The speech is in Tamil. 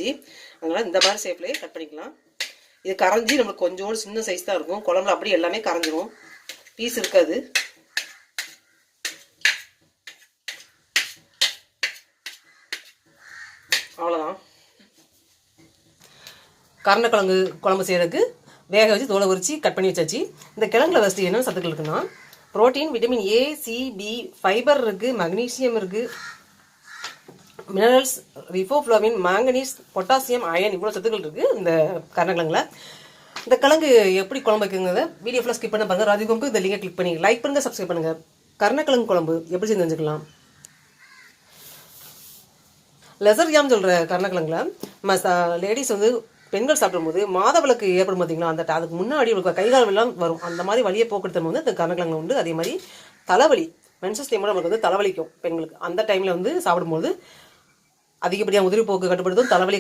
அதனால் இந்த மாதிரி ஷேப்லேயே கட் பண்ணிக்கலாம். இது கரைஞ்சி நம்மளுக்கு கொஞ்சோண்டு சின்ன சைஸ் தான் இருக்கும். குழம்புல அப்படியே எல்லாமே கரைஞ்சிரும், பீஸ் இருக்காது. அவ்வளோதான். கருணக்கிழங்கு குழம்பு செய்கிறதுக்கு வேக வச்சு தோலை உரித்து கட் பண்ணி வச்சாச்சு. இந்த கிழங்குல ஃபஸ்ட்டு என்னென்ன சத்துக்கள் இருக்குன்னா, protein, vitamin A, C, B, fibre இருக்குது, மக்னீசியம் இருக்குது, minerals, riboflavin, manganese, potassium, iron, இவ்வளோ சத்துக்கள் இருக்குது இந்த கருணக்கிழங்குல. இந்த கிழங்கு எப்படி குழம்பு வைக்குங்கிறத வீடியோ ஃபுல்லாக ஸ்கிப் பண்ண பாருங்கள். ராதிகோம்பு இந்த லிங்கை கிளிக் பண்ணி லைக் பண்ணுங்கள், சப்ஸ்கிரைப் பண்ணுங்கள். கருணக்கிழங்கு குழம்பு எப்படி செஞ்சு தெரிஞ்சுக்கலாம். லெசர்யாம் சொல்கிற கருணக்கிழங்குல லேடிஸ் வந்து பெண்கள் சாப்பிடும்போது மாதவிலக்கு ஏற்படும் பார்த்தீங்களா, அந்த அதுக்கு முன்னாடி உங்களுக்கு கைகால் எல்லாம் வரும். அந்த மாதிரி வலியை போக்குறது வந்து இந்த கருணக்கிழங்கு உண்டு. அதே மாதிரி தலைவலி, மென்சஸ் டைமோட நமக்கு வந்து தலைவலிக்கும் பெண்களுக்கு. அந்த டைமில் வந்து சாப்பிடும்போது அதிகப்படியாக உதிரி போக்கு கட்டுப்படுத்தும், தலைவலி